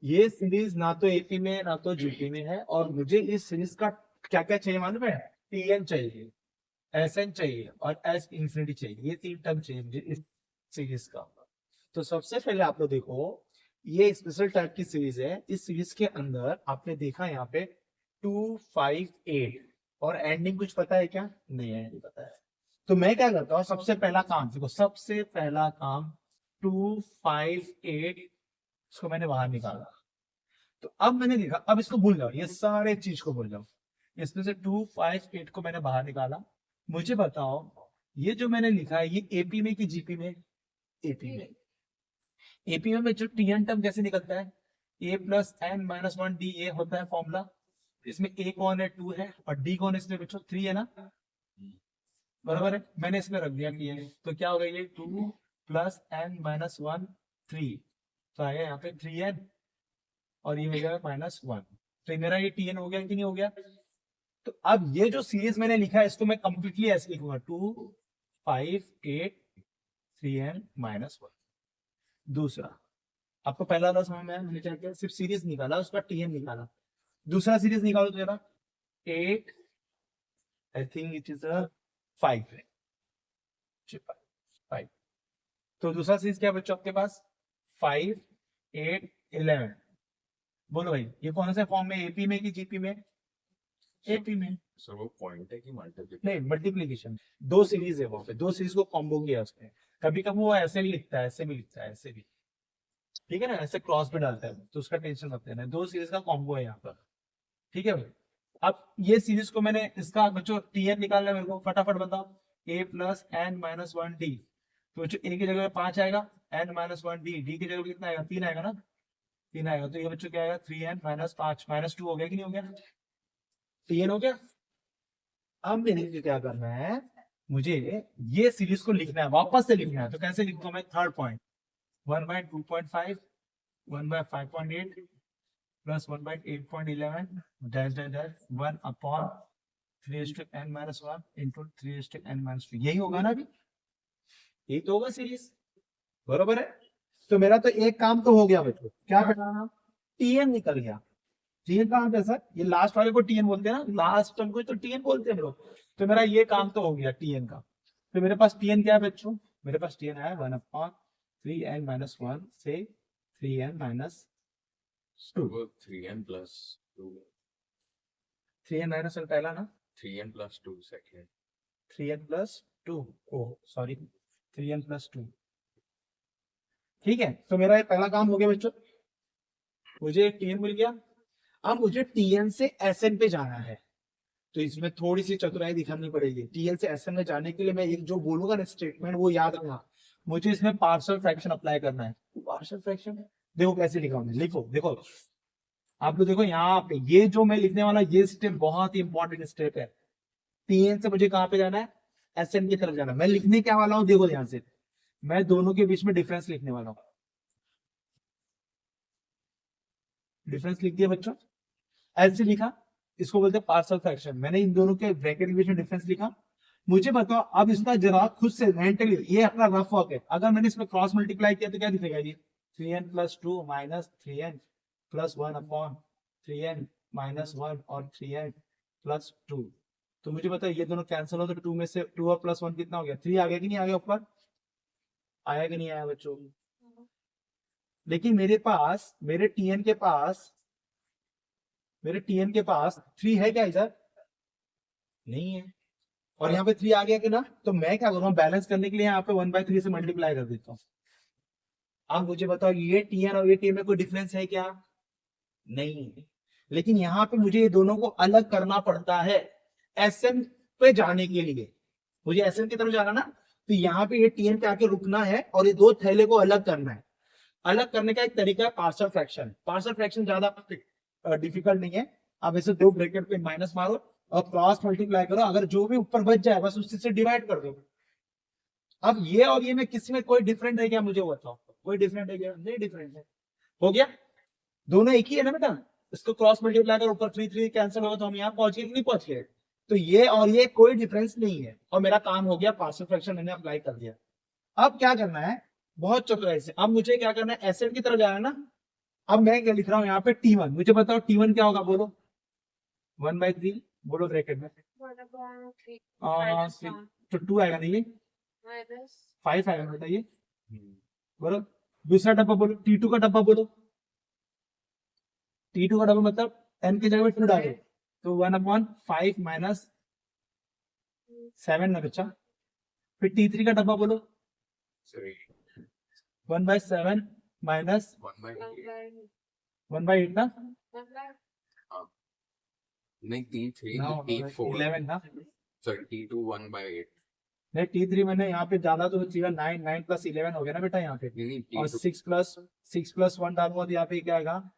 ये सीरीज ना तो एपी में ना तो जीपी में है, और मुझे इस सीरीज का क्या क्या चाहिए मालूम है? टीएन चाहिए, एसएन चाहिए और एस इंफिनिटी चाहिए। ये तीन टर्म चाहिए मुझे इस सीरीज का। तो सबसे पहले आप लोग देखो, ये स्पेशल टाइप की सीरीज है। इस सीरीज के अंदर आपने देखा यहाँ पे 258, और एंडिंग कुछ पता है क्या? नहीं, एंडिंग पता है। तो मैं क्या करता हूँ, सबसे पहला काम देखो, सबसे पहला काम 258 इसको मैंने बाहर निकाला। तो अब मैंने देखा, अब इसको भूल जाओ, ये सारे चीज को भूल जाओ। इसमें से 258 को मैंने बाहर निकाला। मुझे बताओ, ये जो मैंने लिखा है ये एपी में कि जीपी में? एपी में। एपी में जो टीएन टर्म कैसे निकलता है? A plus N minus one D, ये होता है फॉर्मूला। इसमें ए कौन है? 2 है, और डी कौन है इसमें बच्चों? 3 है ना? बराबर है, मैंने इसमें रख दिया टी एन। तो क्या हो गया ये? 2 प्लस एन माइनस वन 3, तो आया यहाँ पे 3n, और ये हो गया -1। तो मेरा ये टीएन हो गया कि नहीं हो गया? तो अब ये जो सीरीज मैंने लिखा है इसको मैं कंप्लीटली ऐसे लिखूंगा, 258 3n-1। दूसरा, आपको पहला वाला समझ में आया? मैंने क्या किया, सिर्फ सीरीज निकाला, उसका टीएन निकाला। दूसरा सीरीज निकालो तो जरा, 8, आई थिंक इट इज 5 है, 5। तो दूसरा सीरीज क्या बच्चों आपके पास? 5 8 11। बोलो भाई, ये कौन से फॉर्म में? एपी में कि जीपी में? एपी में। सर वो पॉइंट है कि मल्टीप्लिकेशन? नहीं, मल्टीप्लीकेशन। दो सीरीज है वहां पे, दो सीरीज को कॉम्बो किया उसने। कभी कभी वो ऐसे भी लिखता है, ऐसे भी लिखता है, ऐसे भी, ठीक है ना, ऐसे क्रॉस पे डालता है, तो उसका टेंशन मत लेना, दो सीरीज का कॉम्बो है यहाँ पर। ठीक है भाई। अब ये सीरीज को मैंने, इसका बच्चों टीएन निकालना है मेरे को, फटाफट बताओ। A plus N minus one D, तो बच्चों ए की जगह 5 आएगा, N minus one D, D की जगह कितना आएगा? 3 आएगा ना? 3 आएगा, तो ये बच्चों क्या आएगा? 3n माइनस 5 माइनस 2 हो गया कि नहीं हो गया? टीएन हो गया। अब मेरे क्या करना है, मुझे ये सीरीज को लिखना है, वापस से लिखना है। तो कैसे लिखूंगा मैं? Third point, 1/2.5 1/5.8 plus 1/8.11 dash dash dash 1 upon 3n-1 into 3n-2। यही होगा ना? अभी यही तो होगा सीरीज, बरोबर है? तो मेरा तो एक काम तो हो गया बच्चों, क्या करना? टीएन निकल गया। टीएन कहाँ पे सर? ये लास्ट वाले को टीएन बोलते हैं ना, लास्ट टर्म को तो टीएन बोलते हैं लोग। तो मेरा ये काम तो हो गया टीएन का। तो मेरे पास टीएन क्या है बच्चों? मेरे पास टीएन है 1/3n-1 से 3n-2। वो 3n+2, 3n-1 पहला ना, 3n+2 second. 3n+2, oh sorry, 3n+2। ठीक है, तो मेरा ये पहला काम हो गया बच्चों, मुझे टीएन मिल गया। अब मुझे टीएन से एसएन पे जाना है, तो इसमें थोड़ी सी चतुराई दिखानी पड़ेगी। टीएल से एसएन में जाने के लिए मैं एक जो बोलूंगा ना स्टेटमेंट, वो याद रखना। मुझे इसमें पार्शियल फ्रैक्शन अप्लाई करना है। पार्शियल फ्रैक्शन देखो कैसे लिखा हूं, लिखो देखो, आप लोग देखो यहाँ पे, ये जो मैं लिखने वाला ये स्टेप बहुत ही इंपॉर्टेंट स्टेप है। टीएन से मुझे कहाँ पे जाना है? एसएन की तरफ जाना है। मैं लिखने क्या वाला हूँ देखो ध्यान से, मैं दोनों के बीच में डिफरेंस लिखने वाला हूँ। डिफरेंस लिख दिया बच्चों, ऐसे लिखा, इसको बोलते हैं पार्शियल फ्रैक्शन। मैंने इन दोनों के ब्रैकेट के बीच में डिफरेंस लिखा। मुझे बताओ अब इसका जरा खुद से मेंटली, ये अपना रफ वर्क है, अगर मैंने इसमें क्रॉस मल्टीप्लाई किया तो क्या दिखेगा? ये 3n+2 minus 3n+1 upon 3n-1 और 3n+2। तो मुझे बताओ ये दोनों कैंसिल हो तो 2 में से 2 और +1 कितना हो गया? 3 आ गया कि नहीं आ गया? ऊपर आया कि नहीं आया बच्चों? लेकिन मेरे टीएन के पास 3 है क्या इधर? नहीं है। और यहाँ पे 3 आ गया कि ना? तो मैं क्या करूँगा, बैलेंस करने के लिए यहाँ पे 1/3 से मल्टीप्लाई कर देता हूँ। अब मुझे बताओ ये टीएन और ये टीएन में कोई डिफरेंस है क्या? नहीं। लेकिन यहाँ पे मुझे ये दोनों को अलग करना पड़ता है एसएन पे जाने के लिए। मुझे एसएन की तरफ जाना ना, तो यहाँ पे ये टीएन पे आके रुकना है और ये दो थैले को अलग करना है। अलग करने का एक तरीका है पार्शियल फ्रैक्शन। पार्शियल फ्रैक्शन ज्यादा डिफिकल्ट नहीं है। आप ऐसे दो ब्रैकेट पे माइनस मारो और क्रॉस मल्टीप्लाई करो, अगर जो भी ऊपर बच जाए बस उसी से डिवाइड कर दो। अब ये और ये में किसी में कोई डिफरेंट है क्या? मुझे बताओ, कोई डिफरेंट है क्या? नहीं डिफरेंट है। हो गया, दोनों एक ही है ना बेटा। इसको क्रॉस मल्टीप्लाई कर, ऊपर 3 3 कैंसिल होगा, तो हम यहाँ पहुंच गए कि नहीं पहुंच गए? तो ये और ये कोई डिफरेंस नहीं है, और मेरा काम हो गया, पार्शियल फ्रैक्शन मैंने अप्लाई कर दिया। अब क्या करना है, बहुत चतुराई से, अब मुझे क्या करना है, एसएन की तरफ जाना है ना, अब मैं क्या लिख रहा हूँ यहाँ पे T1, मुझे बताओ T1 क्या होगा, बोलो 1/3, बोलो ब्रैकेट में 1/3 तो 2 आएगा नहीं, ये minus 5 आएगा बेटा, ये बोलो। दूसरा डब्बा बोलो, T2 का डब्बा बोलो, T2 का डब्बा मतलब n की जगह 2 डालो, तो 1/5 माइनस 7 ना बच्चा। फिर T3 का डब्बा बोलो, 1/7 माइनस 1/8 1/8 ना, 1/1 नहीं T3 ना T4 11 ना, सॉरी T2 1/8 नहीं T3 मैंने यहाँ पे ज्यादा तो चाहिए 9, 9 + 11 हो गया ना बेटा यहाँ पे, नहीं और T2 6 + 1 डालूंगा तो यहाँ पे क्या आएगा,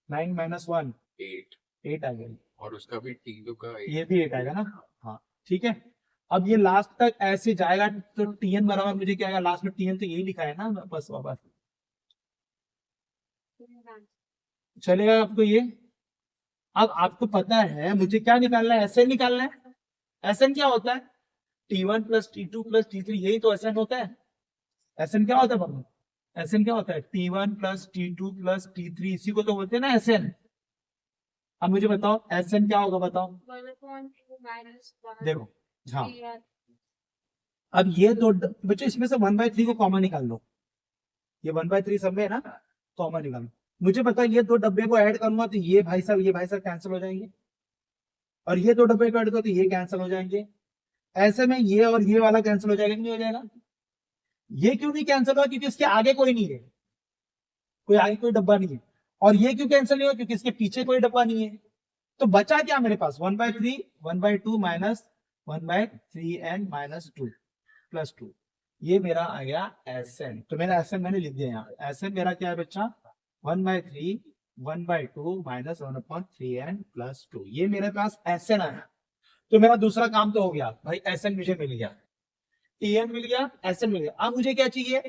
9 - 1 8 8 आ गया, और उसका भी T2 का 8 ये भी 8 आएगा ना। हाँ ठीक है, अब ये लास्ट तक ऐसे जाएगा तो Tn बराबर मुझे क्या आएगा, लास्ट में Tn तो यही लिखा है ना बस वापस, चलेगा आपको ये। अब आपको पता है मुझे क्या निकालना है, Sn निकालना है। Sn क्या होता है, T1 + T2 + T3, यही तो Sn होता है। Sn क्या होता है बाबू, Sn क्या होता है, T1 + T2 + T3, इसी को तो बोलते हैं ना Sn। अब मुझे बताओ Sn क्या होगा, बताओ 1/2 minus 1 देखो। हाँ 3n अब ये दो बच्चों इसमें से 1/3 को कॉमन निकाल लो, ये 1/3 सब में है ना, कॉमन निकालो। मुझे पता है ये दो डब्बे को ऐड करूंगा तो ये भाई साहब कैंसिल हो जाएंगे, और ये दो डब्बे को ऐड करो तो ये कैंसिल हो जाएंगे। ऐसे में ये और ये वाला कैंसिल हो जाएगा कि नहीं हो जाएगा, ये क्यों नहीं कैंसिल हुआ, क्योंकि इसके आगे कोई नहीं है, कोई आगे कोई डब्बा नहीं है। और ये क्यों कैंसिल नहीं हुआ, क्योंकि इसके पीछे कोई डब्बा नहीं है। तो बचा क्या मेरे पास, 1/3, 1/2 माइनस 1/3n माइनस 2 + 2, ये मेरा आ गया Sn। तो मेरा Sn मैंने लिख दिया यहाँ, Sn मेरा क्या है बच्चा, 1/3 1/2 माइनस 1/3n + 2, ये मेरे पास Sn आया। तो मेरा दूसरा काम तो हो गया भाई, Sn मुझे मिल गया, Tn मिल गया, Sn मिल गया। अब मुझे क्या चाहिए,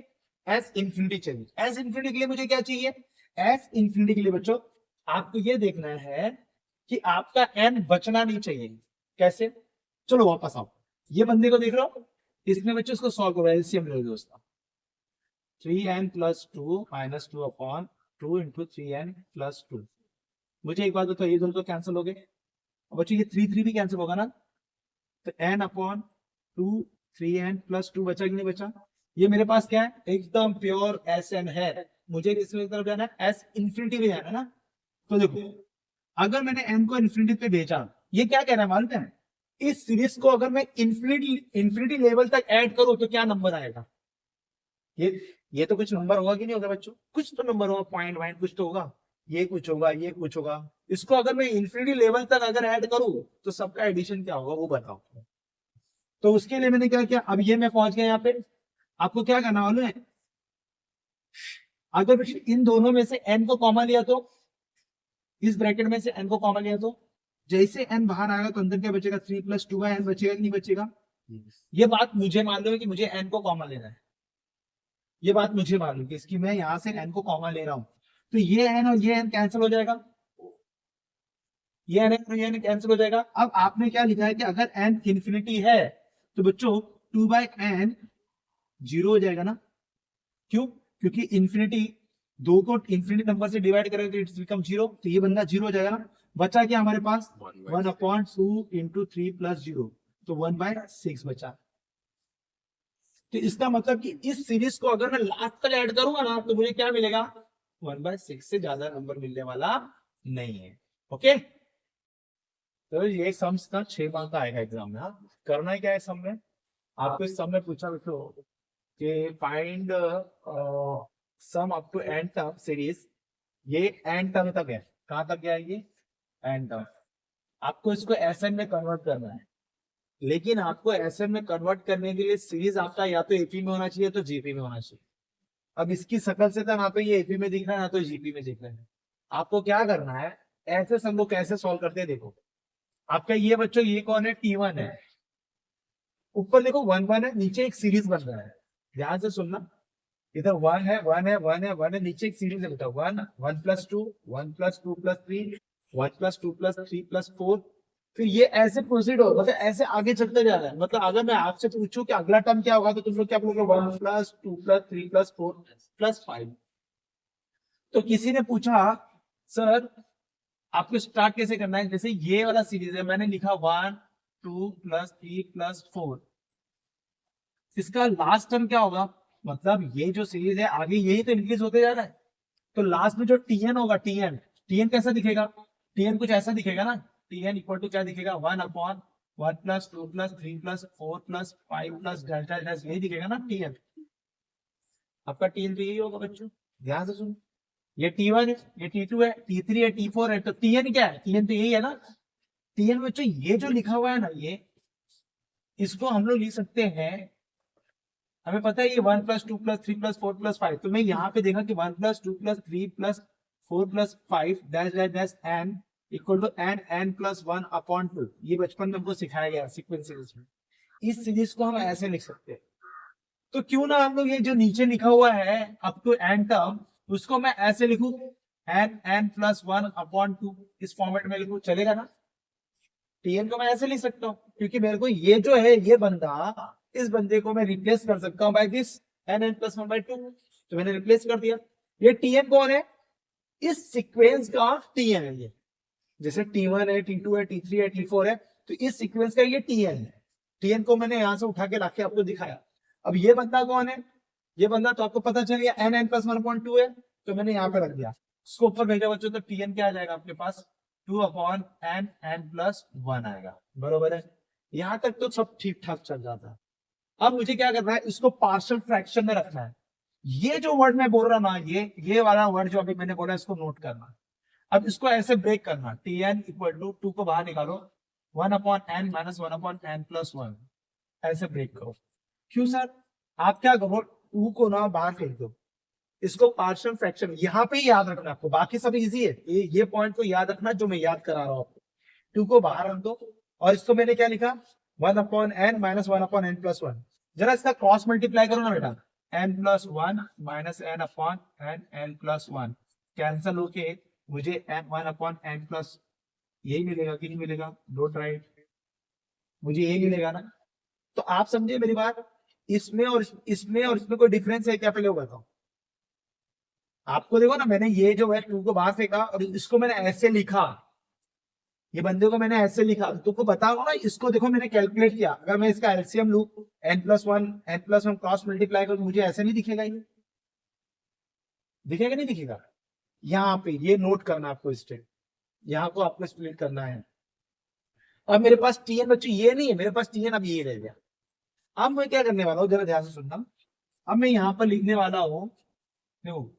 S इंफिनिटी चाहिए। S इंफिनिटी के लिए मुझे क्या चाहिए, S इंफिनिटी के लिए बच्चों आपको ये देखना है कि आपका n बचना नहीं चाहिए। कैसे, चलो वापस आओ, ये बंदे को देख लो, इसमें बच्चों इसको सॉल्व करो, एलसीएम ले लो दोस्तों, 3n + 2 माइनस 2/2 × 3n + 2। मुझे एक बात बताओ, ये दोनों तो कैंसिल हो गए, अब बच्चों ये 3 भी कैंसिल होगा ना, तो n/2 3n + 2 बचा कि नहीं बचा। ये मेरे पास क्या है, एकदम प्योर Sn है। मुझे इसमें तरफ जाना है, S इंफिनिटी में जाना है ना। तो देखो अगर मैंने n को इंफिनिटी पे भेजा, ये क्या कह रहा है मालूम है, इस सीरीज को अगर मैं इंफिनिटी लेवल तक ऐड करूं तो क्या नंबर आएगा, ये तो कुछ नंबर होगा कि नहीं होगा बच्चों, कुछ तो नंबर होगा, पॉइंट वाइंट कुछ तो होगा, ये कुछ होगा, ये कुछ होगा। इसको अगर मैं इंफिनिटी लेवल तक अगर ऐड करूं तो सबका एडिशन क्या होगा वो बताओ। तो उसके लिए मैंने क्या किया, अब ये मैं पहुंच गया यहाँ पे, आपको क्या करना मालूम है, अगर इन दोनों में से n को कॉमन लिया तो, इस ब्रैकेट में से n को कॉमन लिया तो जैसे n बाहर आएगा तो अंदर क्या बचेगा, 3 + 2n बचेगा कि नहीं बचेगा। ये बात मुझे मालूम है कि मुझे n को कॉमन लेना है, ये बात मुझे मालूम है कि इसकी मैं यहां से n को कॉमन ले रहा हूं, तो ये n और ये n कैंसिल हो जाएगा, ये n और ये n कैंसिल हो जाएगा। अब आपने क्या लिखा है कि अगर n इंफिनिटी है तो बच्चों 2/n 0 हो जाएगा ना, क्यों, क्योंकि इंफिनिटी दो को इंफिनिटी नंबर से डिवाइड करेंगे तो इट्स बिकम 0, तो ये बंदा 0 हो जाएगा ना। बचा क्या हमारे पास, 1/2 × 3 + 0, तो 1/6 बचा। तो इसका मतलब कि इस सीरीज को अगर मैं लास्ट तक ऐड करूंगा ना तो मुझे क्या मिलेगा, 1/6 से ज्यादा नंबर मिलने वाला नहीं है। ओके, तो ये सम्स का 6 मार्क का आएगा एग्जाम में। हाँ, करना है क्या है सम में, आपको इस सम में पूछा बच्चों कि find sum up to nth term series, ये एंड टर्म तक है, कहां तक गया ये एंड टर्म। आपको इसको एसएन में कन्वर्ट करना है, लेकिन आपको एसएन में कन्वर्ट करने के लिए सीरीज आपका या तो एपी में होना चाहिए तो जीपी में होना चाहिए। अब इसकी शकल से तो ना तो ये एपी में दिख रहा है ना तो जीपी में दिख रहा है। आपको क्या करना है, ऐसे सम को कैसे सॉल्व करते हैं देखो। आपका ये बच्चों ये कौन है, T1 है, ऊपर देखो 1 1 है, नीचे एक सीरीज बन रहा है, ध्यान से सुनना, इधर 1 है 1 है 1 है 1 है, नीचे एक सीरीज है बेटा, 1 1 + 2 1 + 2 + 3 1 + 2 + 3 + 4, फिर ये ऐसे प्रोसीड हो, मतलब ऐसे आगे चलते जा रहा है। मतलब अगर मैं आपसे पूछूं कि अगला टर्म क्या होगा तो तुम लोग क्या बोलोगे, 1 + 2 + 3 + 4 + 5। तो किसी ने पूछा सर आपको स्टार्ट कैसे करना है, जैसे ये वाला सीरीज है, मैंने लिखा 1 2 प्लस 3 प्लस 4, इसका लास्ट टर्म क्या होगा, मतलब ये जो सीरीज है आगे यही तो इंक्रीज होते जा रहा है, तो लास्ट में जो टीएन होगा, टीएन कैसा दिखेगा, टीएन कुछ ऐसा दिखेगा ना, टीएन इक्वल टू क्या दिखेगा, 1/1 plus 2 plus 3 plus 4 plus 5 plus delta delta, यही दिखेगा ना टीएन। आपका टीएन तो यही होगा बच्चों, ध्यान से सुनो, ये T1 है, ये T2 है, T3 है, T4 है, तो टीएन क्या है, टीएन तो यही है ना। टीएन बच्चों ये जो लिखा हुआ है ना, ये इसको हम लोग लिख सकते हैं, हमें पता है ये 1 प्लस 2 प्लस 3 प्लस 4 प्लस 5, तो मैं यहाँ पे देखा कि 1 plus 2 plus 3 plus 4 plus 5 dash dash dash N equal to N plus 1/2, ये बचपन में हमको सिखाया गया सीक्वेंस सीरीज में। इस सीरीज को हम ऐसे लिख सकते हैं, तो क्यों ना हम लोग ये जो नीचे लिखा हुआ है अप टू एन टर्म, उसको मैं ऐसे लिखूं, एन प्लस 1/2, इस फॉर्मेट में लिखूं, चलेगा ना। टीएन को मैं ऐसे लिख सकता हूँ, क्योंकि मेरे को ये जो है ये बंदा, इस बंदे को मैं रिप्लेस कर सकता हूँ बाय दिस एन प्लस 1/2, तो मैंने रिप्लेस कर दिया। ये टीएन कौन है, इस सीक्वेंस का टीएन है ये, जैसे T1 है, T2 है, T3 है, T4 है, तो इस सीक्वेंस का ये टीएन है। टीएन को मैंने यहां से उठा के लाके आपको दिखाया। अब ये बंदा कौन है, ये बंदा तो आपको पता चल गया एन प्लस 1/2 है, तो मैंने यहाँ पे रख दिया, इसको ऊपर भेजा बच्चों, तो टीएन क्या आ जाएगा आपके पास, 2/n प्लस 1 आएगा, बरोबर है। यहां तक तो सब ठीक ठाक चल जाता है। अब मुझे क्या करना है, इसको पार्शियल फ्रैक्शन में रखना है। ये जो वर्ड मैं बोल रहा ना, ये वाला वर्ड जो अभी मैंने बोला, इसको नोट करना। अब इसको ऐसे ब्रेक करना, Tn इक्वल टू 2 को बाहर निकालो, 1/n माइनस 1/n प्लस 1, ऐसे ब्रेक करो। क्यों सर, आप क्या करो, 2 को ना बाहर फेंक दो, इसको पार्शियल फ्रैक्शन यहाँ पे ही याद रखना आपको, बाकी सब इजी है, ये पॉइंट को याद रखना जो मैं याद करा रहा हूँ आपको। 2 को बाहर रख दो, और इसको मैंने क्या लिखा, 1/n माइनस 1/n प्लस 1। जरा इसका क्रॉस मल्टीप्लाई करो ना बेटा, n plus 1 minus n plus 1 cancel होके मुझे 1/n प्लस यही मिलेगा कि नहीं मिलेगा, डोंट राइट, मुझे यही मिलेगा ना। तो आप समझे मेरी बात, इसमें और इसमें कोई डिफरेंस है क्या, पहले वो बताओ। आपको देखो ना, मैंने ये जो है 2 को बाहर फेंका और इसको मैंने ऐसे लिखा, ये बंदे को मैंने ऐसे लिखा, तुमको बताओ ना, इसको देखो मैंने कैलकुलेट किया, अगर मैं इसका एलसीएम लूं, n+1 क्रॉस मल्टीप्लाई करूं, मुझे ऐसे नहीं दिखेगा, ये दिखेगा नहीं दिखेगा। यहाँ पे ये नोट करना आपको, स्टेप यहाँ को आपको स्प्लिट करना है। अब मेरे पास टीएन बच्चों ये नहीं है, मेरे पास टीएन अब ये रह गया। अब मैं क्या करने वाला हूँ, जरा ध्यान से सुनना। अब मैं यहाँ पर लिखने वाला हूँ, देखो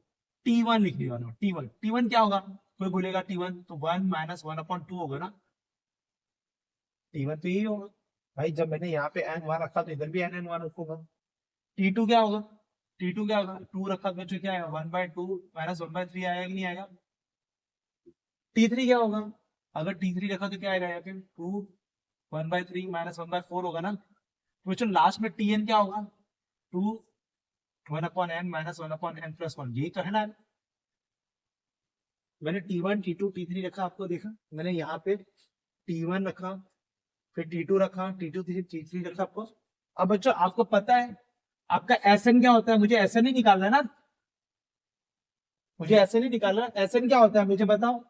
T1 लिखने वाला हूँ, T1 क्या होगा, कोई बोलेगा T1 तो 1 माइनस 1/2 होगा ना, T1 तो यही होगा भाई। जब मैंने यहाँ पे n1 रखा तो इधर भी n1 रखूंगा। T2 क्या होगा, T2 क्या होगा, 2 रखा तो बच्चों क्या आएगा, 1/2 माइनस 1/3 आएगा कि नहीं आएगा। T3 क्या होगा, अगर T3 रखा तो क्या आएगा यहाँ पे, 2 1/3 माइनस 1/4 होगा ना। तो बच्चों लास्ट में Tn क्या होगा, 2 1/n माइनस 1/n प्लस 1, यही तो है ना। मैंने T1 T2 T3 रखा, आपको देखा मैंने यहाँ पे T1 रखा, फिर T2 रखा, T2 T3 रखा आपको। अब बच्चों आपको पता है आपका Sn क्या होता है, मुझे Sn ही निकालना है ना, मुझे Sn ही निकालना है। Sn क्या होता है मुझे बताओ,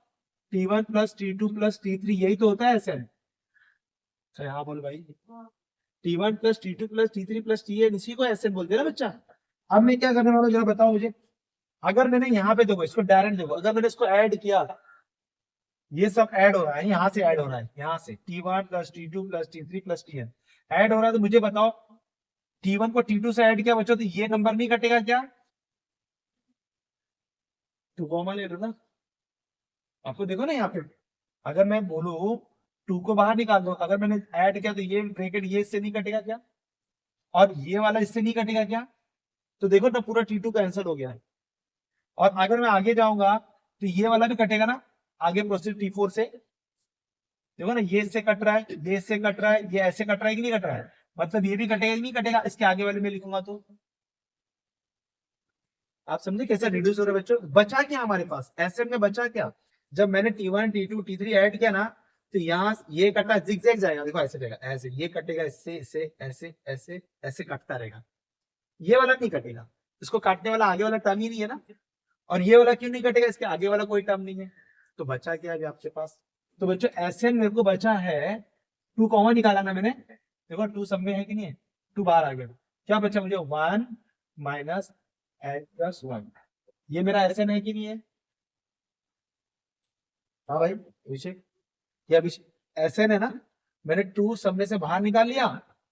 T1 plus T2 plus T3, यही तो होता है Sn। हाँ बोल भाई, T1 plus T2 plus T3 plus Tn, इसी को Sn बोलते हैं ना बच्चा। अब मैं क्या करने वाला हूँ, जरा बताओ मुझे। अगर मैंने यहाँ पे देखो, इसको डायरेक्ट देखो, अगर मैंने इसको ऐड किया, ये सब ऐड हो रहा है, यहाँ से ऐड हो रहा है, यहाँ से T1 plus T2 plus T3 plus Tn add हो रहा है, तो मुझे बताओ T1 को T2 से ऐड किया बच्चों, तो ये नंबर नहीं कटेगा क्या, तो कॉमन ले लो ना। आपको देखो ना यहाँ पे, अगर मैं बोलू 2 को बाहर निकाल दो, अगर मैंने ऐड किया तो ये ब्रैकेट ये इससे नहीं कटेगा क्या, और ये वाला इससे नहीं कटेगा क्या, तो देखो ना पूरा T2 कैंसिल हो गया है। और अगर मैं आगे जाऊंगा तो ये वाला भी कटेगा ना, आगे प्रोसेस T4 से, देखो ना ये इससे कट रहा है, ये इससे कट रहा है, ये ऐसे कट रहा है कि नहीं कट रहा है, मतलब ये भी कटेगा कि नहीं कटेगा, इसके आगे वाले में लिखूंगा तो। आप समझे कैसे रिड्यूस हो रहा है बच्चों। बचा क्या हमारे पास, Sn में बचा क्या, जब मैंने T1 T2 T3 ऐड किया ना, तो यहाँ ये कटा जिगजैग जाएगा, देखो ऐसे जाएगा, ऐसे ये कटेगा, इससे इससे ऐसे ऐसे ऐसे कटता रहेगा, ये वाला नहीं कटेगा, इसको काटने वाला आगे वाला टर्म ही नहीं है ना। और ये वाला क्यों नहीं कटेगा, इसके आगे वाला कोई टर्म नहीं है, तो बचा क्या है अभी आपके पास? तो बच्चों Sn मेरे को बचा है 2 कॉमन निकाला ना मैंने, देखो 2 सब में है कि नहीं है, 2 बाहर आ गया, क्या बचा मुझे 1 माइनस n प्लस 1, ये मेरा Sn है कि नहीं है? हाँ भाई अभिषेक, ये अभिषेक Sn है ना, मैंने 2 सब में से बाहर निकाल लिया,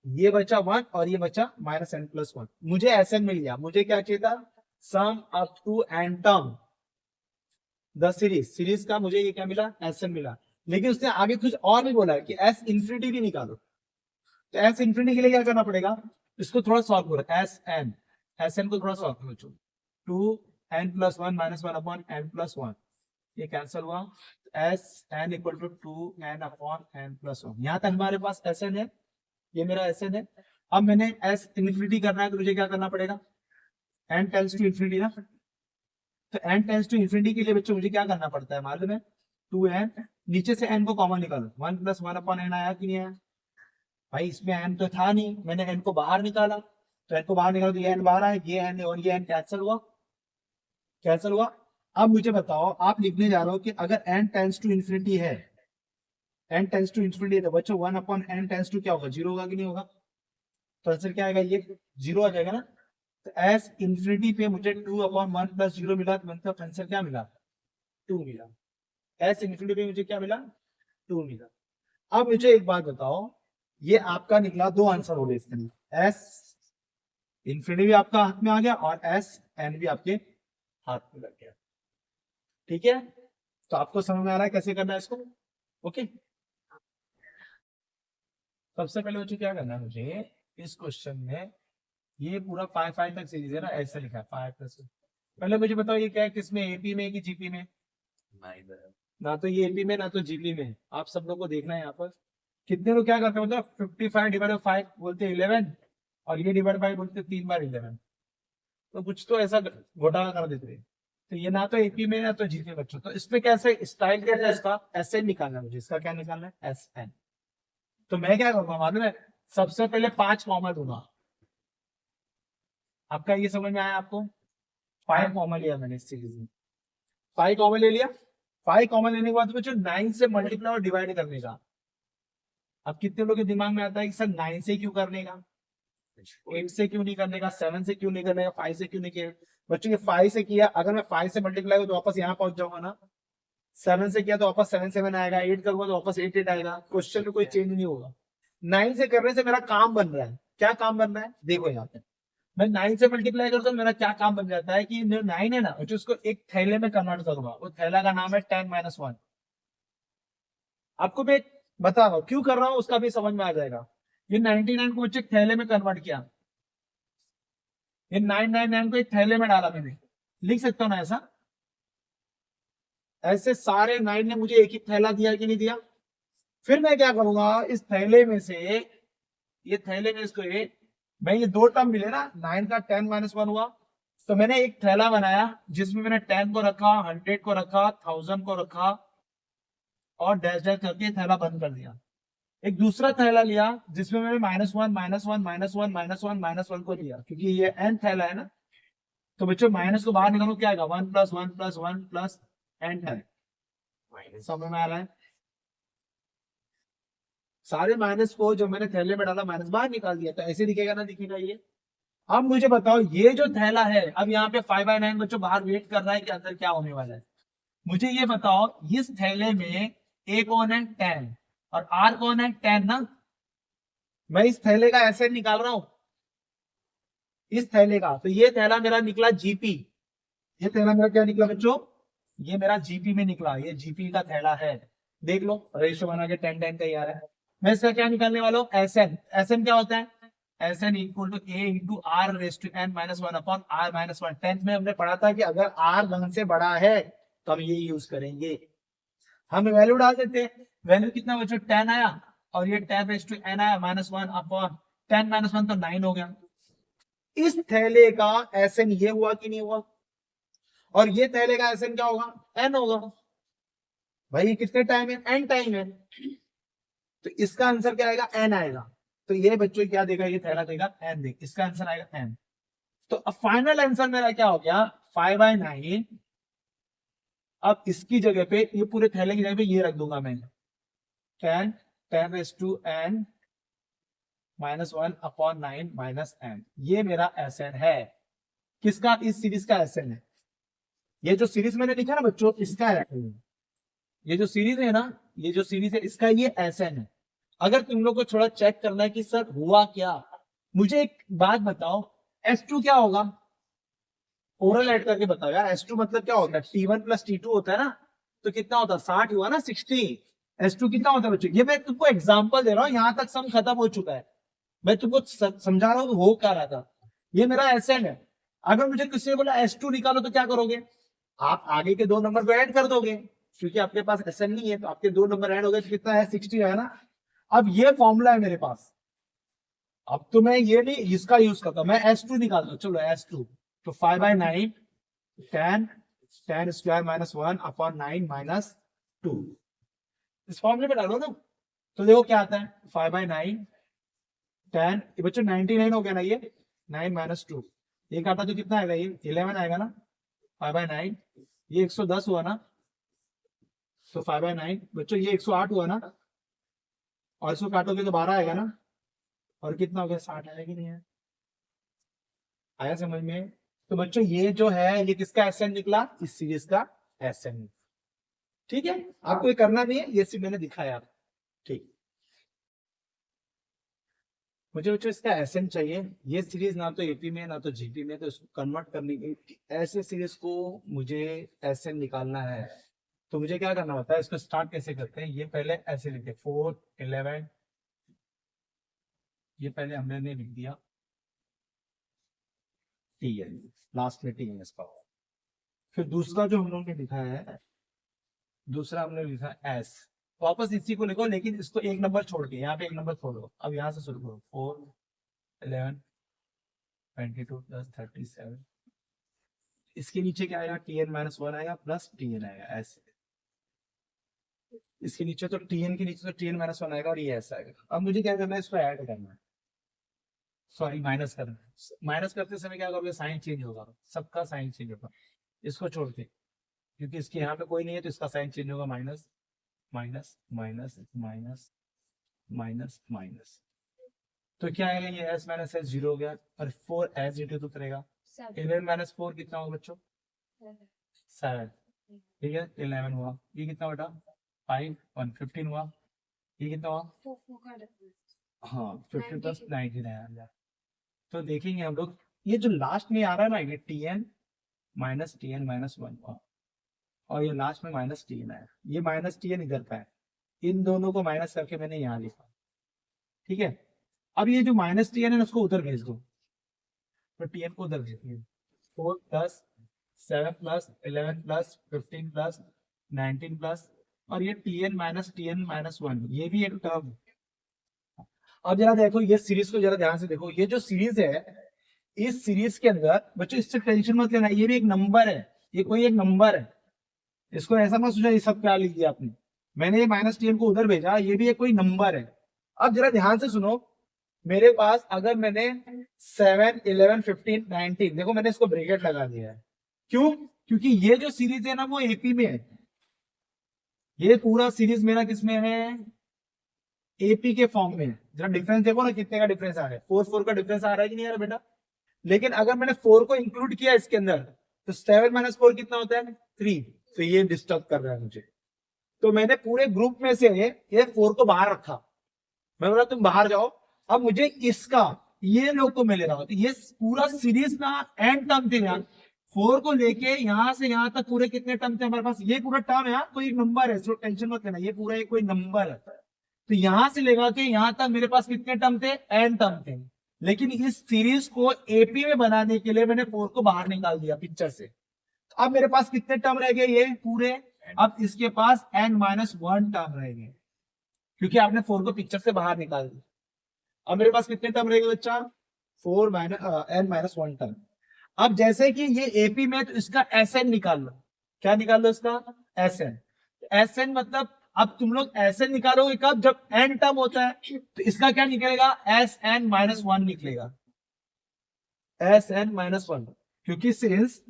ये बचा 1 और ये बचा माइनस n प्लस 1, मुझे Sn मिल गया। मुझे क्या चाहिए था? Sum up to n term the series का मुझे ये क्या मिला? Sn मिला। लेकिन उसने आगे कुछ और भी बोला है कि S इंफिनिटी भी निकालो, तो S इंफिनिटी के लिए क्या करना पड़ेगा? इसको थोड़ा सॉल्व करो, Sn को थोड़ा सॉल्व करो, 2n plus 1 minus 1 upon n plus 1, ये कैंसिल हुआ, Sn equal to 2n upon n plus 1। यहाँ तक हमारे पास Sn है, ये मेरा Sn है। अब मैंने S इंफिनिटी करना है तो मुझे क्या करना पड़ेगा? n टेंस टू इंफिनिटी ना, तो n टेंस टू इंफिनिटी के लिए बच्चों मुझे क्या करना पड़ता है मालूम है? 2n, नीचे से n को कॉमन निकालो, 1 प्लस 1 अपॉन n आया कि नहीं आया? भाई इसमें n तो था नहीं, मैंने n को बाहर निकाला, तो n को बाहर निकालो तो ये n बाहर आया, ये n और ये n कैंसिल हुआ, कैंसिल हुआ। अब मुझे बताओ, आप लिखने जा रहे हो कि अगर n टेंस टू इंफिनिटी है, n टेंस टू इंफिनिटी है, तो बच्चों 1 अपॉन n टेंस टू क्या होगा? 0 होगा कि नहीं होगा? तो आंसर क्या आएगा? ये 0 आ जाएगा ना। तो S इंफिनिटी पे मुझे 2 अपॉन 1 प्लस 0 मिला, तो मतलब आंसर क्या मिला? 2 मिला। S इंफिनिटी पे मुझे क्या मिला? 2 मिला। अब मुझे एक बात बताओ, ये आपका निकला, 2 आंसर हो गए इसके लिए, S इंफिनिटी भी आपका हाथ में आ गया और S n भी आपके हाथ में लग गया। ठीक है, तो आपको समझ में आ रहा है कैसे करना है इसको? ओके, सबसे पहले मुझे क्या करना है, मुझे इस क्वेश्चन में ये पूरा 5 तक सीरीज है ना, ऐसे लिखा है 5 प्लस। पहले मुझे बताओ ये क्या है, किसमें? एपी में कि जीपी में? ना तो ये एपी में ना तो जीपी में। आप सब लोग को देखना है यहाँ पर कितने लोग क्या करते हैं, मतलब 55 डिवाइड बाय 5 बोलते हैं 11, और ये डिवाइड बाय बोलते हैं 3 बार 11, तो कुछ तो ऐसा घोटाला कर देते हैं। तो ये ना तो एपी में ना तो जीपी में बच्चों। तो इसमें कैसे स्टाइल कैसा है इसका? Sn निकालना है मुझे, इसका क्या निकालना है? Sn। तो मैं क्या करूंगा मालूम है? सबसे पहले 5 कॉमन दूंगा। आपका ये समझ में आया आपको? 5 कॉमन लिया मैंने इस सीरीज में, 5 कॉमन ले लिया। 5 कॉमन लेने के बाद बच्चों 9 से मल्टीप्लाई और डिवाइड करने का। अब कितने लोगों के दिमाग में आता है कि सर 9 से क्यों करने का, 8 से क्यों नहीं करने का, 7 से क्यों नहीं करने का, 5 से क्यों नहीं किया? बच्चों ये 5 से किया, अगर मैं 5 से मल्टीप्लाई हो तो वापस यहाँ पहुंच जाऊंगा ना। 7 से किया तो वापस 7 7 आएगा, 8 करूंगा तो वापस 8 8 आएगा, क्वेश्चन में कोई चेंज नहीं होगा। 9 से करने से मेरा काम बन रहा है। क्या काम बन रहा है देखो यहाँ पे, मैं 9 से मल्टीप्लाई करता हूँ, मेरा क्या काम बन जाता है कि 9 है ना, उसको एक थैले में कन्वर्ट करूंगा, वो थैला का नाम है 10 - 1। आपको मैं बता रहा हूँ क्यों कर रहा हूँ, उसका भी समझ में आ जाएगा। ये 99 को बच्चे थैले में कन्वर्ट किया, ये 999 को एक थैले में डाला मैंने, लिख सकता हूँ ना ऐसा? ऐसे सारे 9 ने मुझे एक ही थैला दिया कि नहीं दिया? फिर मैं क्या करूंगा, इस थैले में से, ये थैले में इसको मैं ये 2 टर्म मिले ना, 9 का 10 - 1 हुआ, तो मैंने एक थैला बनाया जिसमें मैंने 10 को रखा, 100 को रखा, 1000 को रखा और डैश डैश करके थैला बंद कर दिया। एक दूसरा थैला लिया जिसमें मैंने -1 -1 -1 -1 -1 को लिया, क्योंकि ये n थैला है ना। तो बच्चों माइनस को बाहर निकालो, क्या आएगा? 1 + 1 + 1 + n है। समझ में आ रहा है? सारे माइनस को जो मैंने थैले में डाला, माइनस बाहर निकाल दिया, तो ऐसे दिखेगा ना, दिखेगा ये। अब मुझे बताओ, ये जो थैला है, अब यहाँ पे 5/9 बच्चों बाहर वेट कर रहा है कि अंदर क्या होने वाला है। मुझे ये बताओ, इस थैले में a कौन है? 10, और r कौन है? 10 ना। मैं इस थैले का एसएन निकाल रहा हूं, इस थैले का, तो ये थैला मेरा निकला जीपी। ये थैला मेरा क्या निकला बच्चों? ये मेरा जीपी में निकला, ये जीपी का थैला है। देख लो रेशियो बना के 10 10 का ही आ रहा है। मैं इसका क्या निकालने वाला हूँ? एसएन। एसएन क्या होता है? S N equal to A into R raise to n - 1 upon r - 1। 10th में हमने पढ़ा था कि अगर r 1 से बड़ा है तो हम ये यूज करेंगे। हम वैल्यू डाल देते हैं, वैल्यू कितना बच्चों? 10 आया, और ये 10 रेस टू n आया -1 अपॉन 10 - 1 तो 9 हो गया। इस थैले का एसएन ये हुआ कि नहीं हुआ? और ये थैले का एसएन क्या होगा? n होगा। भाई ये कितने टाइम है? n टाइम है, तो इसका आंसर क्या आएगा? n आएगा। तो ये बच्चों क्या देगा? ये थैला देगा n देगा, इसका आंसर आएगा n। तो अब फाइनल आंसर मेरा क्या हो गया? 5/9 अब इसकी जगह पे ये पूरे थैले की जगह पे ये रख दूंगा मैं 10 raise to n -1/9 minus n। ये मेरा Sn है। किसका? इस सीरीज का Sn है। ये जो सीरीज मैंने लिखा ना बच्चों, इसका है। ये जो सीरीज है ना, ये जो सीरीज है इसका ये Sn है। अगर तुम लोग को थोड़ा चेक करना है कि सर हुआ क्या, मुझे एक बात बताओ, S2 क्या होगा? ओरल ऐड करके बताओ यार। S2 मतलब क्या होता है? T1 प्लस T2 होता है ना, तो कितना होता है? 60 हुआ ना, 60। S2 कितना होता है बच्चों? ये मैं तुमको एग्जांपल दे रहा हूँ, यहां तक सम खत्म हो चुका है। मैं तुमको समझा रहा हूँ हो क्या रहा था। ये मेरा Sn है। अगर मुझे किसी ने बोला S2 निकालो तो क्या करोगे? आप आगे के 2 नंबर को ऐड कर दोगे, क्योंकि आपके पास Sn नहीं है, तो आपके 2 नंबर ऐड हो गए तो कितना है? 60 है ना। अब ये फॉर्मूला है मेरे पास। अब तो मैं ये नहीं इसका यूज करता, मैं S2 निकालता हूं। चलो S2 तो 5/9 10 स्क्वायर -1/9 -2 इस फॉर्मूले में डालो ना, तो देखो क्या आता है। 5/9 10, ये बच्चों 99 हो गया ना, ये 9 - 2 ये काटा तो कितना आएगा? ये 11 आएगा ना। 5/9 ये 110 हुआ ना, तो 5/9 बच्चों ये 108 हुआ ना, और इसको काटोगे तो 12 आएगा ना, और कितना हो गया? 60 आएगा कि नहीं है? आया समझ में? तो बच्चों ये जो है ये किसका Sn निकला? इस सीरीज का Sn। ठीक है, आपको ये करना नहीं है, ये सिर्फ मैंने दिखाया। ठीक, मुझे बच्चों इसका Sn चाहिए। ये सीरीज ना तो एपी में ना तो जीपी में, तो इसको कन्वर्ट करने की ऐसे सीरीज को मुझे Sn निकालना है, तो मुझे क्या करना होता है? इसको स्टार्ट कैसे करते हैं? ये पहले ऐसे लिखते 4 11, ये पहले हमने लिख दिया Tn, लास्ट में Tn इसका। फिर दूसरा जो हम लोगों ने लिखा है, दूसरा हमने लिखा S। वापस इसी को लिखो, लेकिन इसको एक नंबर छोड़ के, यहाँ पे एक नंबर छोड़ो। अब यहाँ से शुरू करो 4 11 22 + 37। इसके नीचे क्या आएगा? Tn - 1 आएगा प्लस Tn आएगा ऐसे। इसके नीचे तो Tn के नीचे तो Tn - 1 आएगा, और ये ऐसा आएगा। अब मुझे क्या करना है? इसको ऐड करना है, सॉरी माइनस करना है। माइनस करते समय क्या करोगे? साइन चेंज होगा, सबका साइन चेंज होगा। इसको छोड़ के, क्योंकि इसके यहाँ पे कोई नहीं है, तो इसका साइन चेंज होगा। Minus minus minus minus minus minus, तो क्या आएगा? ये s - s 0 हो गया, और 4 एज इट इज उतरेगा। 11 - 4 कितना होगा बच्चों? 7। ठीक है, 11 हुआ। ये कितना बेटा? 5 1 15 हुआ। ये कितना हुआ? हाँ, 15 + 19 आया। तो देखेंगे हम लोग, ये जो लास्ट में आ रहा है ना, ये Tn - 1 हुआ, और ये लास्ट में -Tn आया। ये -Tn इधर का है, इन दोनों को माइनस करके मैंने यहाँ लिखा। ठीक है, अब ये जो -Tn है उसको उधर भेज दो, तो Tn को उधर भेज दिए। 4 + 7 + 11 + 15 + 19 +, और ये Tn - Tn - 1, ये भी एक टर्म। अब जरा देखो ये सीरीज को जरा ध्यान से देखो। ये जो सीरीज है, इस सीरीज के अंदर बच्चों इससे टेंशन मत लेना, ये भी एक नंबर है, ये कोई एक नंबर है। इसको ऐसा मत सोचा ये सब क्या लिख दिया आपने। मैंने ये -Tn को उधर भेजा, ये भी एक कोई नंबर है। अब जरा ध्यान से सुनो, मेरे पास अगर मैंने 7 11 15 19, देखो मैंने इसको ब्रैकेट लगा दिया है। क्यों? क्योंकि ये जो सीरीज है ना वो एपी में है। ये पूरा सीरीज मेरा किसमें है? एपी के फॉर्म में। जरा डिफरेंस देखो ना, कितने का डिफरेंस आ रहा है? 4 का डिफरेंस आ रहा है कि नहीं आ रहा बेटा? लेकिन अगर मैंने 4 को इंक्लूड किया इसके अंदर, तो 7 - 4 कितना होता है? 3। तो ये डिस्टर्ब कर रहा है मुझे, तो मैंने पूरे ग्रुप में से ये 4 को बाहर रखा। मैं बोला तुम बाहर जाओ। अब मुझे इसका ये लोग को मैं ले रहा हूं, ये पूरा सीरीज ना एंड टर्म थे यार। 4 को लेके यहां से यहां तक पूरे कितने टर्म थे हमारे पास? ये पूरा टर्म है यार, कोई एक नंबर है, तो टेंशन मत लेना, ये पूरा एक कोई नंबर है। तो यहां से लेकर के यहां तक मेरे पास कितने टर्म थे? एन टर्म थे। लेकिन इस सीरीज को एपी में बनाने के लिए मैंने 4 को बाहर निकाल दिया पिक्चर से। अब मेरे पास कितने टर्म रह गए? ये पूरे। अब इसके पास n - 1 टर्म रह गए, क्योंकि आपने 4 को पिक्चर से बाहर निकाल दिया। अब मेरे पास कितने टर्म रह गए बच्चा? 4 n - 1 टर्म। अब जैसे कि ये एपी में, तो इसका Sn निकाल लो। क्या निकाल लो इसका? Sn। Sn मतलब अब तुम लोग Sn निकालोगे कब? जब n टर्म होता है, तो इसका क्या निकलेगा? Sn - 1 निकलेगा। Sn - 1, क्योंकि सिंस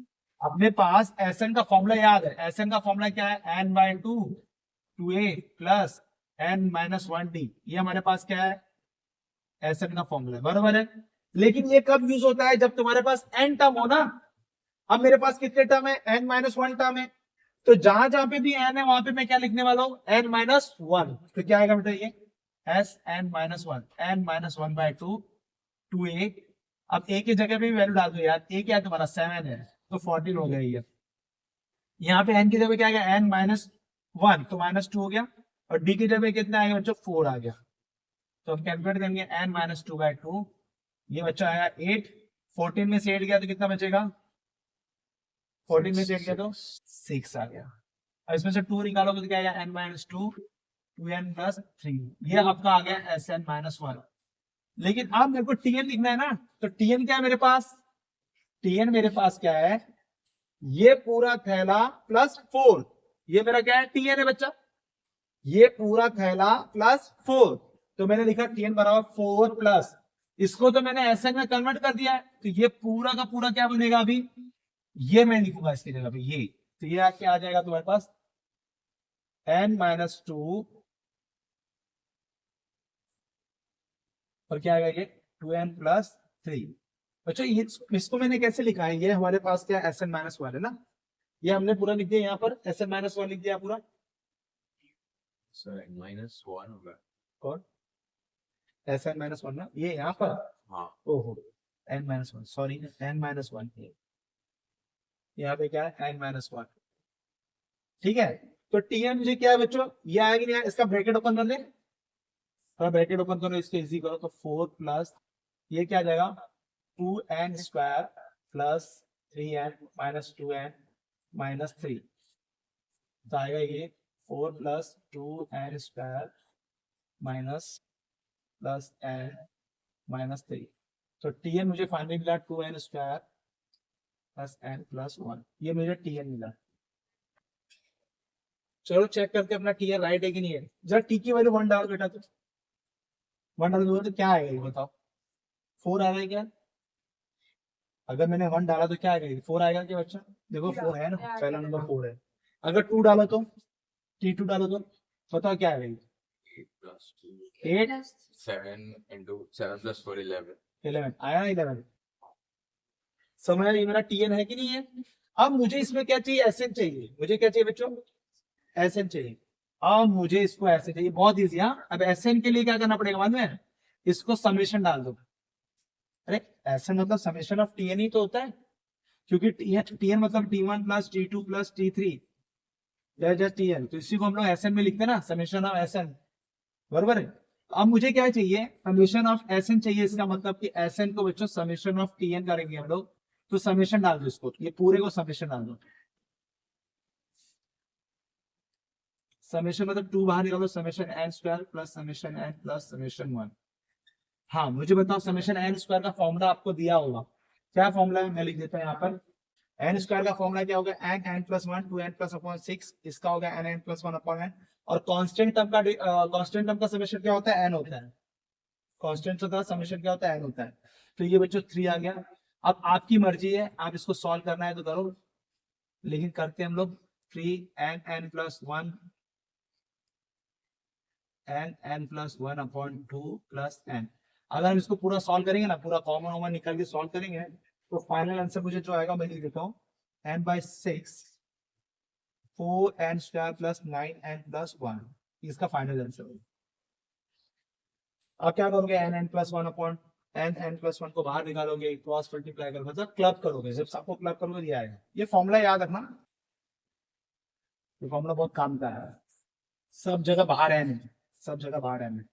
अपने पास एसएन का फॉर्मूला याद है, एसएन का फॉर्मूला क्या है, N by two two A plus N minus one D, ये हमारे पास क्या है, एसएन का फॉर्मूला है, बराबर है। लेकिन ये कब यूज होता है, जब तुम्हारे पास एन टर्म हो ना। अब मेरे पास कितने टर्म है, एन माइनस वन टर्म है, तो जहां जहां पे भी एन है वहां पे मैं क्या लिखने वाला हूं, एन माइनस वन। तो क्या आएगा बेटा, ये S N minus one, N minus one by two two A. अब ए की जगह पे भी वैल्यू डाल दो यार, ए क्या है तुम्हारा 7 है, तो 14 हो गया ये। यहाँ पे एन की जगह क्या आ गया, एन माइनस वन, तो माइनस टू हो गया, और डी की जगह कितना आएगा बच्चों, 4 आ गया। तो हम कैलकुलेट करेंगे N minus two by two, ये बच्चा आया 8, 14 में से 8 गया तो कितना बचेगा, 14 में से 8 गया तो 6 आ गया। और इसमें से 2 निकालोगे तो क्या आएगा, N minus two, two N plus three, ये आपका आ गया एस एन माइनस वन। लेकिन अब मेरे को टीएन लिखना है ना, तो टीएन क्या है मेरे पास, टीएन मेरे पास क्या है, ये पूरा थैला प्लस 4, ये मेरा क्या है, टीएन है बच्चा, ये पूरा थैला प्लस 4, तो मैंने लिखा टीएन बराबर 4 प्लस, इसको तो मैंने एसएन में कन्वर्ट कर दिया है, तो ये पूरा का पूरा क्या बनेगा अभी, ये मैं लिखूंगा इसकी जगह पे ये, तो ये क्या आ जाएगा तुम्हारे पास, एन माइनस टू, और क्या आएगा ये 2n प्लस थ्री। अच्छा ये इसको मैंने कैसे लिखा है, ये हमारे पास क्या एस एन माइनस वन है ना, ये हमने पूरा लिख दिया यहाँ पर, एस एन माइनस वन लिख दिया पूरा, सर माइनस वन होगा, कौन एस एन माइनस वन ना, ये यहाँ पर, हाँ ओहो N minus one, sorry N minus one, यहाँ पे क्या है एन माइनस वन, ठीक है। तो टीएन मुझे क्या है बच्चों, ये आएगी नहीं, इसका ब्रैकेट ओपन कर ले, थोड़ा ब्रैकेट ओपन करो, इसको इजी करो, तो 4 प्लस ये क्या आ जाएगा, 2n square plus 3n minus 2n minus 3, तो आएगा ये 4 plus 2n square minus plus n minus 3। तो टीएन मुझे फाइनली मिला 2n square plus n plus 1, ये मुझे टीएन मिला। चलो चेक करते अपना टीएन राइट है कि नहीं है, जरा टी की वैल्यू 1 डाल बेटा, तो 1 डाल दो तो क्या आएगा ये बताओ, 4 आ रहा क्या, अगर मैंने 1 डाला तो क्या आएगा, 4 आएगा क्या बच्चा, देखो 4 है ना, पहला नंबर 4 है। अगर 2 डालो तो, T2 डालो तो बताओ क्या आएगा, 8 plus 2 8 Plus 7 into 7 plus 4 11 11 आया ना, 11 समझ ये मेरा टीएन है कि नहीं है। अब मुझे इसमें क्या चाहिए, एसएन चाहिए, मुझे क्या चाहिए बच्चों, एसएन चाहिए। अब मुझे इसको ऐसे चाहिए, बहुत ईजी। हाँ अब एसएन के लिए क्या करना पड़ेगा मालूम है, इसको समेशन डाल दो, अरे एसएन मतलब समेशन ऑफ टीएन ही तो होता है, क्योंकि टीएन मतलब टी1 प्लस टी2 प्लस टी3 टीएन, तो इसी को हम लोग एसएन में लिखते हैं ना, समेशन ऑफ एसएन, बरोबर है। अब मुझे क्या चाहिए, समेशन ऑफ एसएन चाहिए, इसका मतलब कि एसएन को बच्चों समेशन ऑफ टीएन करेंगे हम लोग, तो समेशन डाल दो इसको, ये पूरे को समेशन डाल दो, समेशन मतलब 2 बाहर निकालो, summation N square plus summation N plus summation 1। हाँ मुझे बताओ, समेशन एन स्क्वायर का फॉर्मूला आपको दिया होगा, क्या फॉर्मूला है, मैं लिख देता हूँ यहाँ पर, एन स्क्वायर का फॉर्मूला क्या होगा, N N plus one two N plus upon 6, इसका होगा N N plus one upon N, और कांस्टेंट टर्म का समेशन क्या होता है, एन होता है, कांस्टेंट का समेशन क्या होता है, एन होता है। तो ये बच्चों 3 आ गया। अब आपकी मर्जी है, आप इसको सॉल्व करना है तो करो, लेकिन करते हम लोग 3 N N plus one N N plus one upon 2 plus N. अगर हम इसको पूरा सॉल्व करेंगे ना, पूरा कॉमन वॉमन निकाल के सॉल्व करेंगे, तो फाइनल आंसर मुझे जो आएगा मैं लिख देता हूँ, N by 6 4n square plus 9n plus 1, इसका फाइनल आंसर है। अब क्या करोगे, N N plus one upon N N plus one को बाहर निकालोगे, क्रॉस मल्टीप्लाई करोगे, मतलब क्लब करोगे, जब सबको क्लब करोगे ये आएगा। ये फॉर्मूला याद रखना, ये फॉर्मूला बहुत काम का है, सब जगह बाहर है नहीं, सब जगह बाहर है नहीं,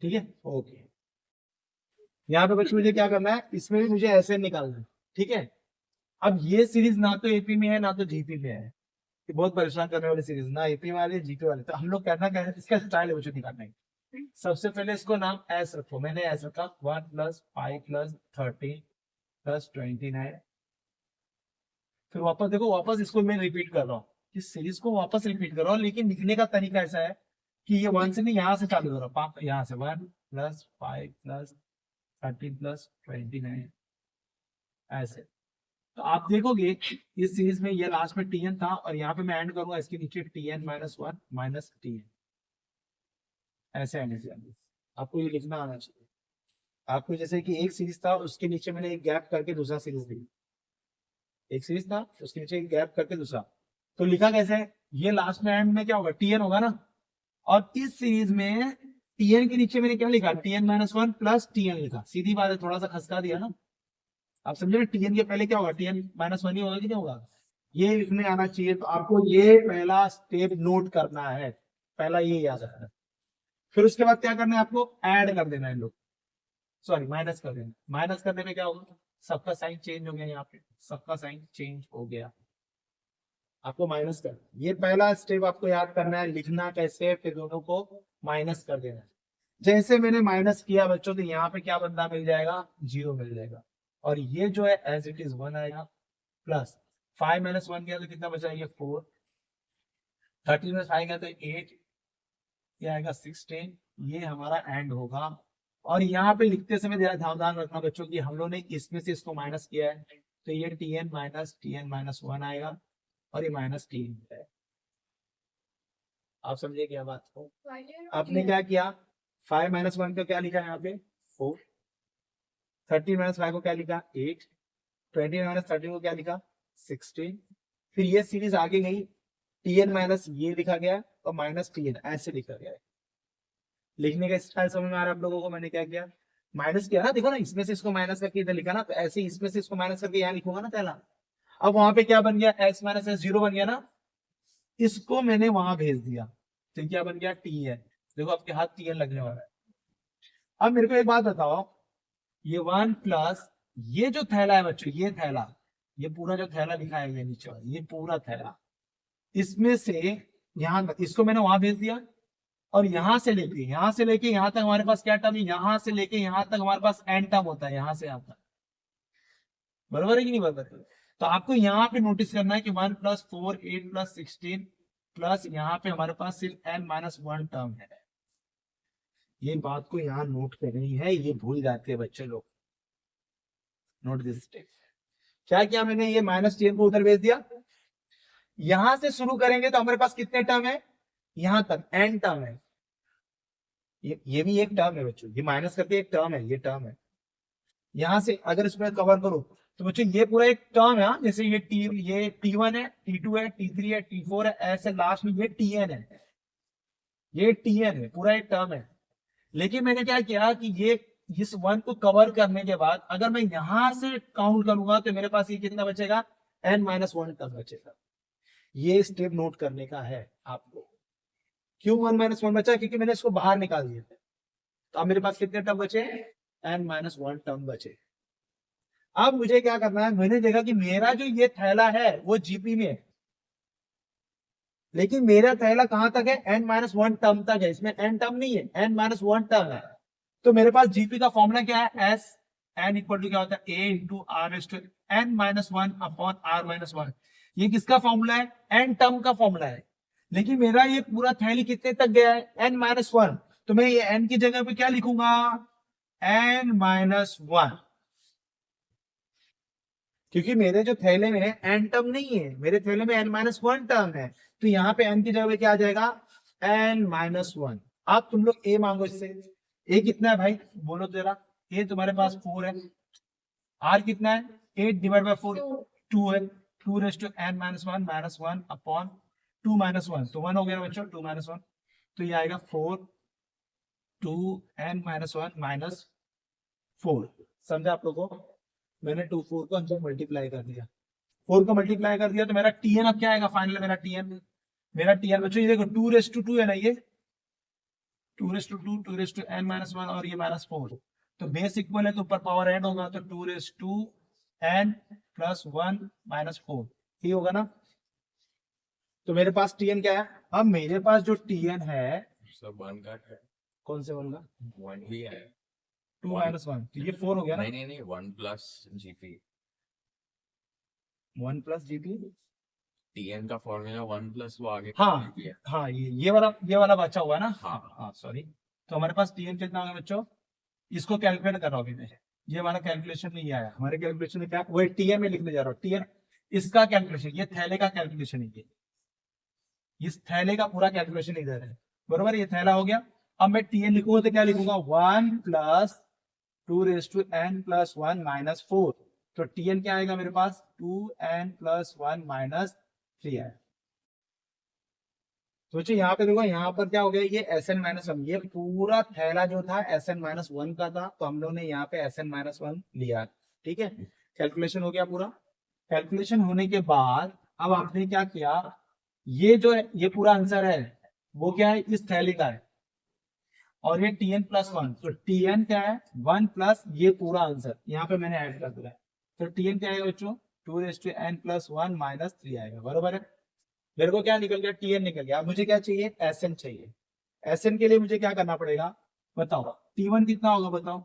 ठीक है ओके। यहाँ पे बच्चों मुझे क्या करना है, इसमें भी मुझे ऐसे निकालना है, ठीक है। अब ये सीरीज ना तो एपी में है ना तो जीपी में है, ये बहुत परेशान करने वाली सीरीज, ना एपी वाले जीपी वाले, तो हम लोग करना क्या है, इसका स्टाइल है बच्चों निकालना है। सबसे पहले इसको नाम एस रखो, मैंने एस रखा 1 प्लस 5 प्लस 13 प्लस 29। फिर वापस देखो, वापस इसको मैं रिपीट कर रहा हूँ, इस सीरीज को वापस रिपीट कर रहा हूँ, लेकिन लिखने का तरीका ऐसा है कि ये 1 से नहीं, यहाँ से चालू हो रहा है, यहाँ से 1 प्लस 5 प्लस 13 प्लस 29 ऐसे। तो आप देखोगे इस सीरीज में ये लास्ट में Tn था और यहाँ पे मैं एंड करूंगा इसके नीचे Tn minus one minus Tn, ऐसे एंड किया। आपको ये लिखना आना चाहिए। आपको जैसे कि एक सीरीज था उसके नीचे मैंने एक गैप करके दूसरा सीरीज दी, एक सीरीज था उसके नीचे एक गैप करके दूसरा, तो लिखा कैसे है, ये लास्ट में एंड में क्या होगा Tn होगा ना, और इस सीरीज में Tn के नीचे मैंने क्या लिखा Tn minus one plus Tn लिखा, सीधी बात है, थोड़ा सा खसका दिया ना। आप समझे ना, Tn के पहले क्या होगा Tn माइनस वन ही होगा कि नहीं होगा, ये लिखने आना चाहिए। तो आपको ये पहला स्टेप नोट करना है, पहला ये याद रखना है। फिर उसके बाद क्या करना है, आपको ऐड कर देना है लोग, सॉरी माइनस कर देना। माइनस करने में क्या होगा, सबका साइन चेंज हो गया, यहाँ पे सबका साइन चेंज हो गया, आपको माइनस कर, ये पहला स्टेप आपको याद करना है, लिखना कैसे, फिर दोनों को माइनस कर देना है। जैसे मैंने माइनस किया बच्चों, तो यहाँ पे क्या बंदा मिल जाएगा, 0 मिल जाएगा, और ये जो है एज इट इज 1 आएगा, प्लस 5 माइनस 1 किया तो कितना बचा, ये 4, 13 में 5 गया तो 8, ये आएगा 16, ये हमारा एंड होगा। और यहाँ पे लिखते समय जरा सावधान रखना बच्चों की हम लोग ने इसमें से इसको माइनस किया है, तो ये Tn माइनस 1 आएगा और ये माइनस Tn है। आप समझे क्या बात को, आपने क्या किया, 5 माइनस 1 का क्या लिखा है यहाँ पे 4, 13 माइनस 5 को क्या लिखा 8, 20 माइनस 13 को क्या लिखा 16, फिर ये सीरीज आगे गई, Tn माइनस ये लिखा गया और माइनस Tn ऐसे लिखा गया है। लिखने का स्टाइल समझ में आ रहा है आप लोगों को, मैंने क्या किया, माइनस किया ना, देखो ना इसमें से इसको माइनस करके इधर लिखा ना, तो ऐसे ही इसमें से इसको माइनस करके यहाँ लिखूंगा ना पहला। अब वहां पे क्या बन गया, x माइनस एस 0 बन गया ना, इसको मैंने वहां भेज दिया, तो क्या बन गया Tn, देखो आपके हाथ Tn लगने वाला है। अब मेरे को एक बात बताओ, ये 1 प्लस ये जो थैला है बच्चों, ये थैला, ये पूरा जो थैला लिखा है ये नीचे, ये पूरा थैला, इसमें से यहाँ इसको मैंने वहां भेज दिया, और यहां से लेके यहां तक हमारे पास क्या टर्म है, यहां से लेके यहां तक हमारे पास एन टर्म होता है, यहां से यहां तक, बराबर है कि नहीं बराबर। तो आपको यहाँ पे नोटिस करना है कि 1 प्लस 4 8 प्लस 16 प्लस यहाँ पे हमारे पास सिर्फ n माइनस 1 टर्म है, ये बात को यहाँ नोट करनी है, ये भूल जाते हैं बच्चे लोग। नोट दिस स्टेप, क्या किया मैंने, ये माइनस टेन को उधर भेज दिया, यहां से शुरू करेंगे तो हमारे पास कितने टर्म है, यहां तक n टर्म है, ये भी एक टर्म है बच्चों, ये माइनस करके एक टर्म है, ये टर्म है। यहां से अगर इसमें कवर करो तो बच्चों ये पूरा एक टर्म है, जैसे ये T1 है, T2 है, T3 है, T4 है, ऐसे लास्ट में ये Tn है, ये Tn है, पूरा एक टर्म है। लेकिन मैंने क्या किया कि ये इस 1 को कवर करने के बाद अगर मैं यहां से काउंट करूंगा तो मेरे पास ये कितना बचेगा, n माइनस 1 टर्म बचेगा। ये स्टेप नोट करने का है आपको। क्यों 1 माइनस 1 बचा, क्योंकि मैंने इसको बाहर निकाल दिया था, तो अब मेरे पास कितने टर्म बचे, n माइनस 1 टर्म बचे। अब मुझे क्या करना है, मैंने देखा कि मेरा जो ये थैला है वो जीपी में है, लेकिन मेरा थैला कहां तक है, n माइनस 1 टर्म तक है, इसमें n टर्म नहीं है, n माइनस 1 टर्म है। तो मेरे पास जीपी का फॉर्मूला क्या है, s n इक्वल टू क्या होता है, a into R S to n minus 1 upon r minus 1। ये किसका फॉर्मूला है, n टर्म का फॉर्मूला है। लेकिन मेरा ये पूरा थैली कितने तक गया है, n माइनस 1, तो मैं ये n की जगह पे क्या लिखूंगा, n माइनस 1, क्योंकि मेरे जो थैले में n टर्म नहीं है, मेरे थैले में n माइनस 1 टर्म है, तो यहाँ पे n की जगह पे क्या आ जाएगा, n माइनस 1। अब तुम लोग a मांगो इससे, a कितना है भाई बोलो तो जरा, a तुम्हारे पास 4 है, r कितना है 8 डिवाइड बाय 4 2 है, 2 raise to n minus 1 upon 2 minus 1, तो 1 हो गया बच्चों, 2 माइनस 1, तो ये आएगा 4 2 n माइनस 1 माइनस 4। समझा आप लोगों को, मैंने 2 4 को अंदर मल्टीप्लाई कर दिया, 4 को मल्टीप्लाई कर दिया, तो मेरा Tn अब क्या आएगा, फाइनल मेरा Tn बच्चों ये देखो 2 रेज टू 2 है ना, ये 2 raise to 2 2 raise to n minus 1 और ये माइनस 4, तो बेस इक्वल है तो ऊपर पावर ऐड होगा, तो 2 raise to n plus 1 minus 4 ही होगा ना। तो मेरे पास Tn क्या है, अब मेरे पास जो Tn है, सब 1 का है, कौन से 1 का, 1 भी है, 2 माइनस 1, तो ये 4 हो गया ना, नहीं 1 plus GP, 1 plus GP, TN का फॉर्मूला 1 प्लस वो आगे हाँ GP है। हाँ, ये वाला बचा हुआ है ना, हाँ। हाँ सॉरी, तो हमारे पास Tn कितना होगा बच्चों, इसको कैलकुलेट कर रहा हूँ अभी मैं, ये हमारा कैलकुलेशन नहीं आया, हमारे कैलकुलेशन में क्या, वही टीएन में लिखने जा रहा हूँ, टीएन इसका कैलकुलेशन, ये थैले का कैलकुलेशन है, ये इस थैले का पूरा कैलकुलेशन इधर है, बरोबर, ये थैला हो गया। अब मैं टीएन लिखूंगा तो क्या लिखूंगा, 1 + 2n + 1 - 4, तो टीएन क्या आएगा मेरे पास, 2n + 1 - 3 है। सोचिए यहाँ पे देखो, यहाँ पर क्या हो गया, ये Sn-1, ये पूरा थैला जो था Sn-1 का था, तो हम लोग ने यहाँ पे Sn-1 लिया, ठीक है, कैलकुलेशन हो गया पूरा। कैलकुलेशन होने के बाद अब आपने क्या किया, ये जो है, ये पूरा आंसर है, वो क्या है, इस थैले का है, और ये Tn + 1, तो Tn क्या है, 1 प्लस ये पूरा आंसर, यहाँ पे मैंने ऐड कर दिया, तो Tn क्या है बच्चों, 2n + 1 - 3 आएगा, बरोबर है। मेरे को क्या निकल गया, Tn निकल गया। अब मुझे क्या चाहिए, Sn चाहिए। Sn के लिए मुझे क्या करना पड़ेगा, बताओ, T1 कितना होगा बताओ,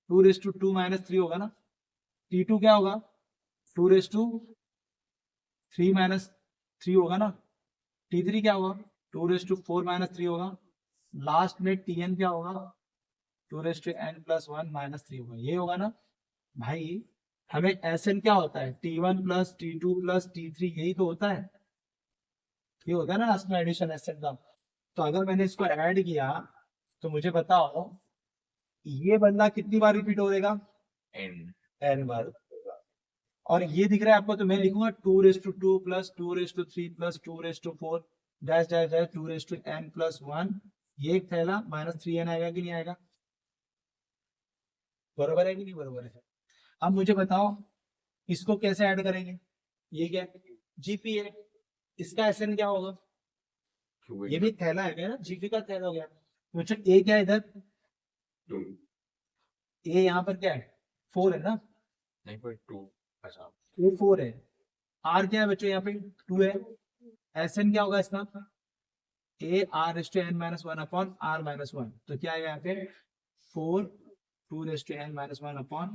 2 - 3 होगा ना, T2 क्या होगा, 2 - 3 होगा ना, T3 क्या होगा, 2 - 3 होगा, लास्ट में Tn क्या होगा, 2n + 1 - 3 होगा, ये होगा ना भाई। हमें Sn क्या होता है, T1 + T2 + T3, यही तो होता है, ये होता है ना लास्ट में एडिशन Sn का। तो अगर मैंने इसको ऐड किया तो मुझे बताओ ये बंदा कितनी बार रिपीट हो जाएगा, एंड n बार। और ये दिख रहा है आपको, तो मैं लिखूंगा 2 + 2 + 2 + 3 + 2 / 4 डैश डैश डैश 2n + 1, ये एक थैला -3n आएगा कि नहीं आएगा, बरोबर है कि नहीं बरोबर है। अब मुझे बताओ इसको कैसे ऐड करेंगे, ये क्या जीपी है, इसका Sn क्या होगा, ये भी थैला है क्या ना, जीपी का थैला हो गया, तो बच्चों ए क्या है इधर, 2 ए यहाँ पर क्या है, 4 है ना, नहीं पर 2 अच्छा ए 4 है, आर क्या है बच्चों यहाँ पे 2 है, Sn क्या होगा इसका, a r⁻n - 1 r - 1, तो क्या आएगा यहाँ पे 4 2n - 1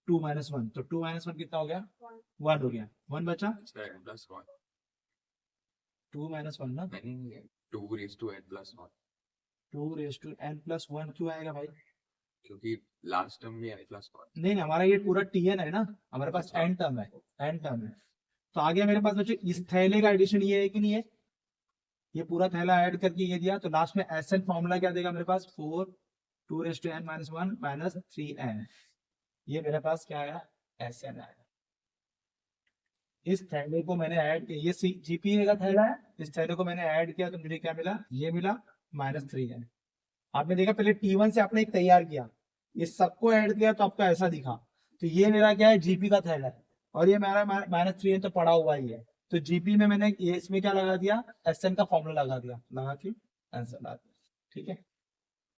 2 - 1, तो 2 - 1 कितना हो गया, 1 हो गया, 1 बचा, इसका n + 1 2 - 1 ना, नहीं 2n + 1 2n + 1 क्यों आएगा भाई, क्योंकि लास्ट टर्म भी n + 1 नहीं नहीं, हमारा ये पूरा Tn है ना, हमारे पास अच्छा। n टर्म है, n टर्म है, तो आ गया मेरे पास बच्चों, इस थैले का एडिशन ये है कि नहीं है, ये पूरा थैला ऐड करके ये दिया, तो लास्ट में Sn फॉर्मूला क्या देगा मेरे पास, 4 2n - 1 - 3n, ये मेरे पास क्या आया, Sn आया। इस थैले को मैंने ऐड किया, ये जीपीए का थैला है, इस थैले को मैंने ऐड किया तो मुझे क्या मिला, ये मिला -3n। आपने देखा पहले T1 से आपने एक तैयार किया, ये सबको ऐड किया तो आपको ऐसा दिखा, तो ये मेरा क्या है, जीपी का थैला है, और ये मेरा -3n तो पड़ा हुआ ही है, तो जीपी में मैंने ये इसमें क्या लगा दिया, Sn का फॉर्मूला लगा दिया, लगा के आंसर ला दिया, ठीक है।